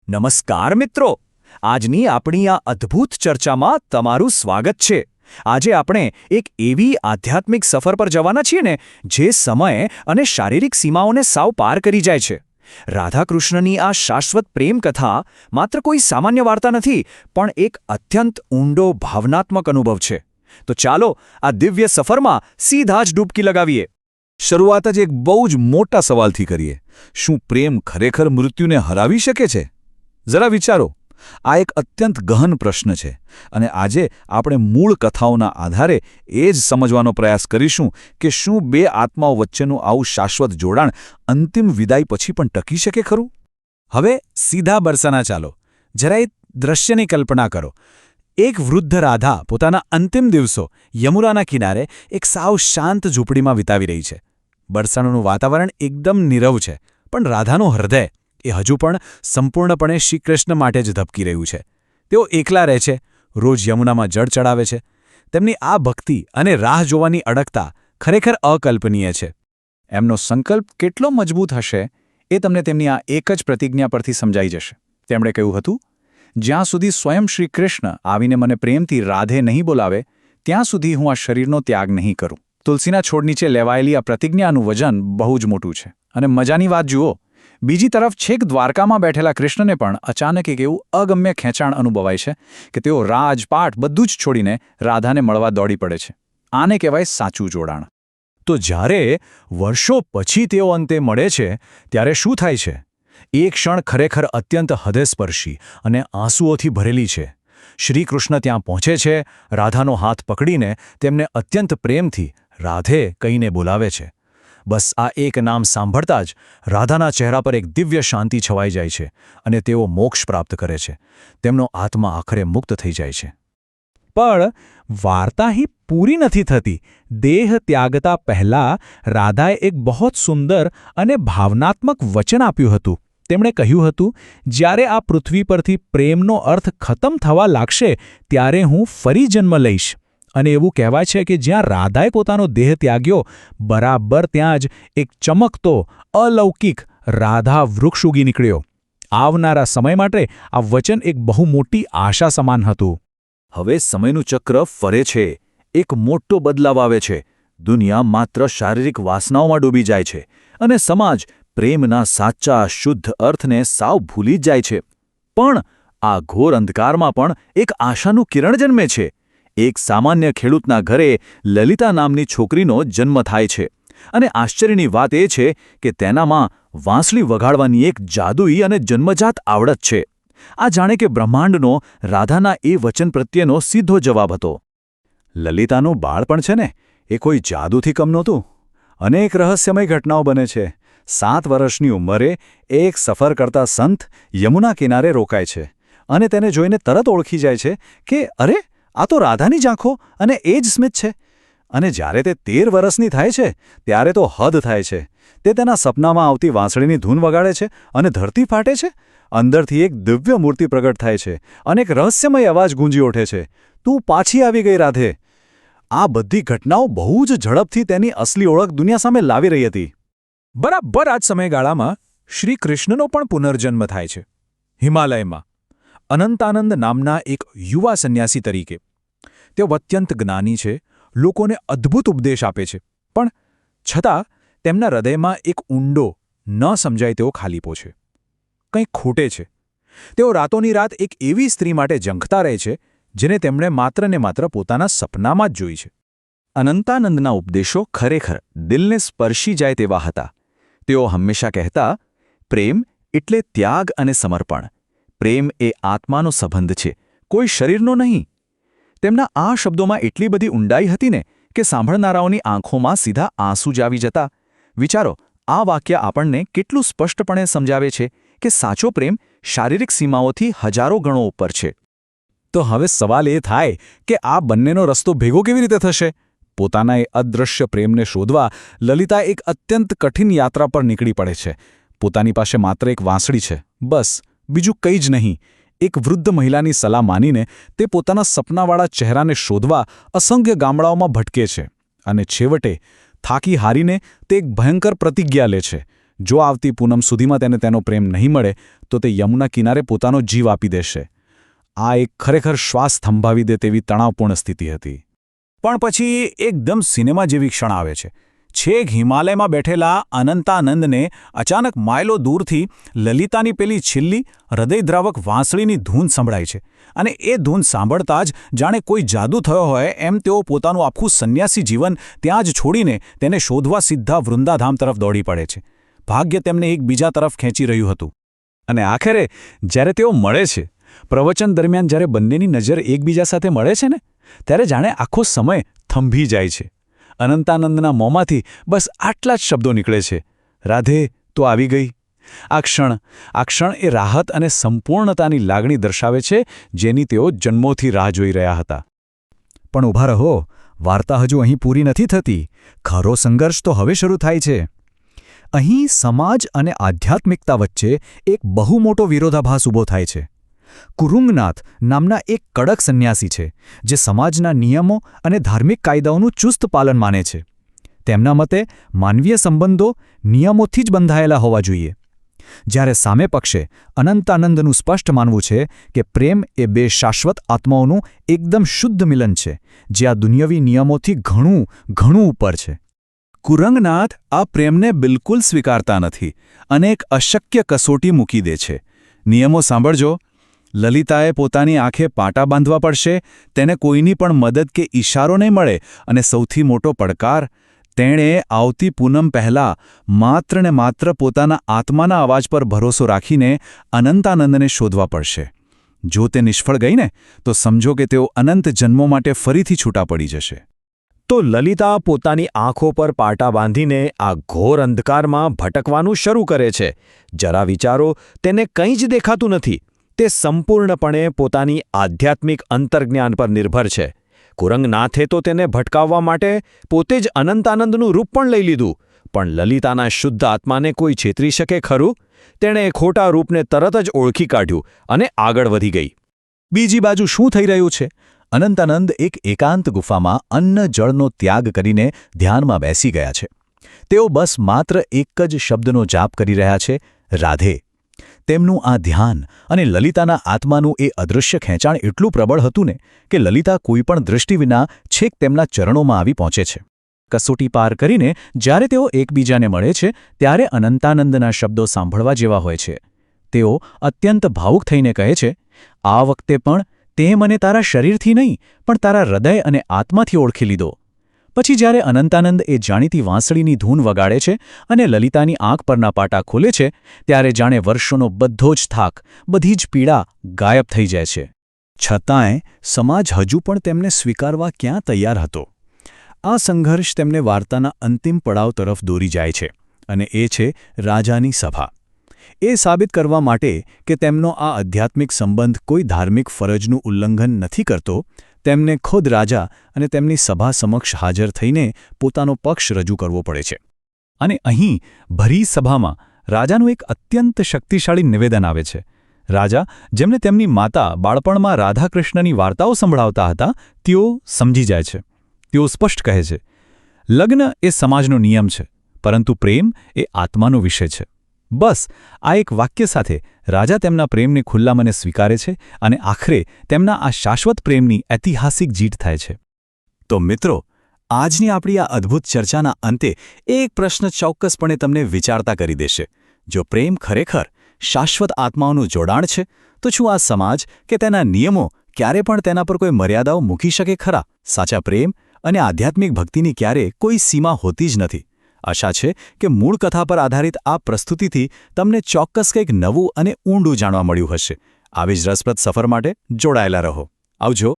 નમસ્કાર મિત્રો, આજની આપણી આ અદ્ભુત ચર્ચામાં તમારું સ્વાગત છે. આજે આપણે એક એવી આધ્યાત્મિક સફર પર જવાના છીએ ને જે સમય અને શારીરિક સીમાઓને સાવ પાર કરી જાય છે. રાધાકૃષ્ણની આ શાશ્વત પ્રેમ કથા માત્ર કોઈ સામાન્ય વાર્તા નથી, પણ એક અત્યંત ઊંડો ભાવનાત્મક અનુભવ છે. તો ચાલો આ દિવ્ય સફરમાં સીધા જ ડૂબકી લગાવીએ. શરૂઆત જ એક બહુ જ મોટા સવાલથી કરીએ. શું પ્રેમ ખરેખર મૃત્યુને હરાવી શકે છે? જરા વિચારો, આ એક અત્યંત ગહન પ્રશ્ન છે અને આજે આપણે મૂળ કથાઓના આધારે એ જ સમજવાનો પ્રયાસ કરીશું કે શું બે આત્માઓ વચ્ચેનું આવું શાશ્વત જોડાણ અંતિમ વિદાય પછી પણ ટકી શકે ખરું? હવે સીધા બરસાના ચાલો. જરા એ દ્રશ્યની કલ્પના કરો. એક વૃદ્ધ રાધા પોતાના અંતિમ દિવસો યમુનાના કિનારે એક સાવ શાંત ઝૂંપડીમાં વિતાવી રહી છે. બરસાનાનું વાતાવરણ એકદમ નીરવ છે, પણ રાધાનું હૃદય એ હજુ પણ સંપૂર્ણપણે શ્રીકૃષ્ણ માટે જ ધબકી રહ્યું છે. તેઓ એકલા રહે છે, રોજ યમુનામાં જળ ચડાવે છે. તેમની આ ભક્તિ અને રાહ જોવાની અડગતા ખરેખર અકલ્પનીય છે. એમનો સંકલ્પ કેટલો મજબૂત હશે એ તમને તેમની આ એક જ પ્રતિજ્ઞા પરથી સમજાઈ જશે. તેમણે કહ્યું હતું, જ્યાં સુધી સ્વયં શ્રીકૃષ્ણ આવીને મને પ્રેમથી રાધે નહીં બોલાવે, ત્યાં સુધી હું આ શરીરનો ત્યાગ નહીં કરું. તુલસીના છોડ નીચે લેવાયેલી આ પ્રતિજ્ઞાનું વજન બહુ જ મોટું છે. અને મજાની વાત જુઓ, બીજી તરફ છેક દ્વારકામાં બેઠેલા કૃષ્ણને પણ અચાનક એક એવું અગમ્ય ખેંચાણ અનુભવાય છે કે તેઓ રાજપાટ બધું જ છોડીને રાધાને મળવા દોડી પડે છે. આને કહેવાય સાચું જોડાણ. તો જ્યારે વર્ષો પછી તેઓ અંતે મળે છે ત્યારે શું થાય છે? એ ક્ષણ ખરેખર અત્યંત હૃદયસ્પર્શી અને આંસુઓથી ભરેલી છે. શ્રીકૃષ્ણ ત્યાં પહોંચે છે, રાધાનો હાથ પકડીને તેમને અત્યંત પ્રેમથી રાધે કહીને બોલાવે છે. બસ આ એક નામ સાંભળતા જ રાધાના ચહેરા પર એક દિવ્ય શાંતિ છવાઈ જાય છે અને તેઓ મોક્ષ પ્રાપ્ત કરે છે. તેમનો આત્મા આખરે મુક્ત થઈ જાય છે. પણ વાર્તા અહીં પૂરી નથી થતી. દેહ ત્યાગતા પહેલાં રાધાએ એક બહુ સુંદર અને ભાવનાત્મક વચન આપ્યું હતું. તેમણે કહ્યું હતું, જ્યારે આ પૃથ્વી પરથી પ્રેમનો અર્થ ખતમ થવા લાગશે ત્યારે હું ફરી જન્મ લઈશ. અને એવું કહેવાય છે કે જ્યાં રાધાએ પોતાનો દેહ ત્યાગ્યો, બરાબર ત્યાં જ એક ચમકતો અલૌકિક રાધા વૃક્ષ ઉગી નીકળ્યો. આવનારા સમય માટે આ વચન એક બહુ મોટી આશા સમાન હતું. હવે સમયનું ચક્ર ફરે છે. એક મોટો બદલાવ આવે છે. દુનિયા માત્ર શારીરિક વાસનાઓમાં ડૂબી જાય છે અને સમાજ પ્રેમના સાચા શુદ્ધ અર્થને સાવ ભૂલી જ જાય છે. પણ આ ઘોર અંધકારમાં પણ એક આશાનું કિરણ જન્મે છે. એક સામાન્ય ખેડૂતના ઘરે લલિતા નામની છોકરીનો જન્મ થાય છે અને આશ્ચર્યની વાત એ છે કે તેનામાં વાંસળી વગાડવાની એક જાદુઈ અને જન્મજાત આવડત છે. આ જાણે કે બ્રહ્માંડનો રાધાના એ વચન પ્રત્યેનો સીધો જવાબ હતો. લલિતાનું બાળપણ છે ને, એ કોઈ જાદુથી કમ નહોતું. અનેક રહસ્યમય ઘટનાઓ બને છે. 7 વર્ષની ઉંમરે એક સફર કરતા સંત યમુના કિનારે રોકાય છે અને તેને જોઈને તરત ઓળખી જાય છે કે અરે, આ તો રાધાની જ આંખો અને એ જ સ્મિત છે. અને જ્યારે તે 13 વર્ષની થાય છે ત્યારે તો હદ થાય છે. તે તેના સપનામાં આવતી વાંસળીની ધૂન વગાડે છે અને ધરતી ફાટે છે. અંદરથી એક દિવ્ય મૂર્તિ પ્રગટ થાય છે અને એક રહસ્યમય અવાજ ગૂંજી ઉઠે છે, તું પાછી આવી ગઈ રાધે. આ બધી ઘટનાઓ બહુ જ ઝડપથી તેની અસલી ઓળખ દુનિયા સામે લાવી રહી હતી. બરાબર આ જ સમયગાળામાં શ્રીકૃષ્ણનો પણ પુનર્જન્મ થાય છે, હિમાલયમાં, અનંતાનંદ નામના એક યુવા સંન્યાસી તરીકે. તેઓ અત્યંત જ્ઞાની છે, લોકોને અદ્ભુત ઉપદેશ આપે છે, પણ છતાં તેમના હૃદયમાં એક ઊંડો, ન સમજાય તેવો ખાલીપો છે. કંઈક ખૂટે છે. તેઓ રાતોની રાત એક એવી સ્ત્રી માટે ઝંખતા રહે છે જેને તેમણે માત્ર ને માત્ર પોતાના સપનામાં જ જોઈ છે. અનંતાનંદના ઉપદેશો ખરેખર દિલને સ્પર્શી જાય તેવા હતા. તેઓ હંમેશા કહેતા, પ્રેમ એટલે ત્યાગ અને સમર્પણ. પ્રેમ એ આત્માનો સંબંધ છે, કોઈ શરીરનો નહીં. તેમના આ શબ્દોમાં એટલી બધી ઊંડાઈ હતી ને કે સાંભળનારાઓની આંખોમાં સીધા આંસુ જ આવી જતા. વિચારો, આ વાક્ય આપણને કેટલું સ્પષ્ટપણે સમજાવે છે કે સાચો પ્રેમ શારીરિક સીમાઓથી હજારો ગણો ઉપર છે. તો હવે સવાલ એ થાય કે આ બંનેનો રસ્તો ભેગો કેવી રીતે થશે? પોતાના એ અદૃશ્ય પ્રેમને શોધવા લલિતા એક અત્યંત કઠિન યાત્રા પર નીકળી પડે છે. પોતાની પાસે માત્ર એક વાંસળી છે, બસ, બીજું કંઈ જ નહીં. એક વૃદ્ધ મહિલાની સલાહ માનીને તે પોતાના સપનાવાળા ચહેરાને શોધવા અસંખ્ય ગામડાઓમાં ભટકે છે અને છેવટે થાકી હારીને તે એક ભયંકર પ્રતિજ્ઞા લે છે જો આવતી પૂનમ સુધીમાં તેને તેનો પ્રેમ નહીં મળે તો તે યમુના કિનારે પોતાનો જીવ આપી દેશે. આ એક ખરેખર શ્વાસ થંભાવી દે તેવી તણાવપૂર્ણ સ્થિતિ હતી. પણ પછી એકદમ સિનેમા જેવી ક્ષણ આવે છે. છેક હિમાલયમાં બેઠેલા અનંતાનંદને અચાનક માઇલો દૂરથી લલિતાની પેલી છેલ્લી હૃદયદ્રાવક વાંસળીની ધૂન સંભળાય છે. અને એ ધૂન સાંભળતા જ જાણે કોઈ જાદુ થયો હોય એમ તેઓ પોતાનું આખું સંન્યાસી જીવન ત્યાં જ છોડીને તેને શોધવા સીધા વૃંદાધામ તરફ દોડી પડે છે. ભાગ્ય તેમને એકબીજા તરફ ખેંચી રહ્યું હતું. અને આખરે જ્યારે તેઓ મળે છે, પ્રવચન દરમિયાન જ્યારે બંનેની નજર એકબીજા સાથે મળે છે ને, ત્યારે જાણે આખો સમય થંભી જાય છે. અનંતાનંદના મોંમાંથી બસ આટલા જ શબ્દો નીકળે છે, રાધે તો આવી ગઈ. આ ક્ષણ એ રાહત અને સંપૂર્ણતાની લાગણી દર્શાવે છે જેની તેઓ જન્મોથી રાહ જોઈ રહ્યા હતા. પણ ઊભા રહો, વાર્તા હજુ અહીં પૂરી નથી થતી. ખરો સંઘર્ષ તો હવે શરૂ થાય છે. અહીં સમાજ અને આધ્યાત્મિકતા વચ્ચે એક બહુ મોટો વિરોધાભાસ ઊભો થાય છે. કુરુંગનાથ નામના એક કડક સંન્યાસી છે જે સમાજના નિયમો અને ધાર્મિક કાયદાઓનું ચુસ્ત પાલન માને છે. તેમના મતે માનવીય સંબંધો નિયમોથી જ બંધાયેલા હોવા જોઈએ. જ્યારે સામે પક્ષે અનંતાનંદનું સ્પષ્ટ માનવું છે કે પ્રેમ એ બે શાશ્વત આત્માઓનું એકદમ શુદ્ધ મિલન છે જે આ દુનિયાવી નિયમોથી ઘણું ઘણું ઉપર છે. કુરંગનાથ આ પ્રેમને બિલકુલ સ્વીકારતા નથી અને એક અશક્ય કસોટી મૂકી દે છે. નિયમો સાંભળજો, લલિતાએ પોતાની આંખે પાટા બાંધવા પડશે, તેને કોઈની પણ મદદ કે ઈશારો નહીં મળે, અને સૌથી મોટો પડકાર, તેણે આવતી પૂનમ પહેલાં માત્ર ને માત્ર પોતાના આત્માના અવાજ પર ભરોસો રાખીને અનંતાનંદને શોધવા પડશે. જો તે નિષ્ફળ ગઈ ને તો સમજો કે તેઓ અનંત જન્મો માટે ફરીથી છૂટા પડી જશે. તો લલિતા પોતાની આંખો પર પાટા બાંધીને આ ઘોર અંધકારમાં ભટકવાનું શરૂ કરે છે. જરા વિચારો, તેને કંઈ જ દેખાતું નથી. તે સંપૂર્ણપણે પોતાની આધ્યાત્મિક અંતર્જ્ઞાન પર નિર્ભર છે. કુરંગનાથે તો તેને ભટકાવવા માટે પોતે જ અનંતાનંદનું રૂપ પણ લઈ લીધું. પણ લલિતાના શુદ્ધ આત્માને કોઈ છેતરી શકે ખરું? તેણે ખોટા રૂપને તરત જ ઓળખી કાઢ્યું અને આગળ વધી ગઈ. બીજી બાજુ શું થઈ રહ્યું છે? અનંતાનંદ એક એકાંત ગુફામાં અન્ન જળનો ત્યાગ કરીને ધ્યાનમાં બેસી ગયા છે. તેઓ બસ માત્ર એક જ શબ્દનો જાપ કરી રહ્યા છે, રાધે. તેમનું આ ધ્યાન અને લલિતાના આત્માનું એ અદૃશ્ય ખેંચાણ એટલું પ્રબળ હતું ને કે લલિતા કોઈપણ દૃષ્ટિ વિના છેક તેમના ચરણોમાં આવી પહોંચે છે. કસોટી પાર કરીને જ્યારે તેઓ એકબીજાને મળે છે ત્યારે અનંતાનંદના શબ્દો સાંભળવા જેવા હોય છે. તેઓ અત્યંત ભાવુક થઈને કહે છે, આ વખતે પણ તે મને તારા શરીરથી નહીં પણ તારા હૃદય અને આત્માથી ઓળખી લીધો. પછી જ્યારે અનંતાનંદ એ જાણીતી વાંસળીની ધૂન વગાડે છે અને લલિતાની આંખ પરના પાટા ખોલે છે ત્યારે જાણે વર્ષોનો બધો જ થાક, બધી જ પીડા ગાયબ થઈ જાય છે. છતાંય સમાજ હજુ પણ તેમને સ્વીકારવા ક્યાં તૈયાર હતો? આ સંઘર્ષ તેમને વાર્તાના અંતિમ પડાવ તરફ દોરી જાય છે અને એ છે રાજાની સભા. એ સાબિત કરવા માટે કે તેમનો આ આધ્યાત્મિક સંબંધ કોઈ ધાર્મિક ફરજનું ઉલ્લંઘન નથી કરતો, તેમને ખુદ રાજા અને તેમની સભા સમક્ષ હાજર થઈને પોતાનો પક્ષ રજૂ કરવો પડે છે. અને અહીં ભરી સભામાં રાજાનું એક અત્યંત શક્તિશાળી નિવેદન આવે છે. રાજા, જેમને તેમની માતા બાળપણમાં રાધાકૃષ્ણની વાર્તાઓ સંભળાવતા હતા, તેઓ સમજી જાય છે. તેઓ સ્પષ્ટ કહે છે, લગ્ન એ સમાજનો નિયમ છે, પરંતુ પ્રેમ એ આત્માનો વિષય છે. બસ આ એક વાક્ય સાથે રાજા તેમના પ્રેમને ખુલ્લા મને સ્વીકારે છે અને આખરે તેમના આ શાશ્વત પ્રેમની ઐતિહાસિક જીત થાય છે. તો મિત્રો, આજની આપણી આ અદ્ભુત ચર્ચાના અંતે એક પ્રશ્ન ચોક્કસપણે તમને વિચારતા કરી દેશે. જો પ્રેમ ખરેખર શાશ્વત આત્માઓનું જોડાણ છે, તો શું આ સમાજ કે તેના નિયમો ક્યારે પણ તેના પર કોઈ મર્યાદાઓ મૂકી શકે ખરા? સાચા પ્રેમ અને આધ્યાત્મિક ભક્તિની ક્યારે કોઈ સીમા હોતી જ નથી. આશા છે કે મૂળ કથા પર આધારિત આ પ્રસ્તુતિથી તમને ચોક્કસ કંઈક નવું અને ઊંડું જાણવા મળ્યું હશે. આવી જ રસપ્રદ સફર માટે જોડાયેલા રહો. આવજો.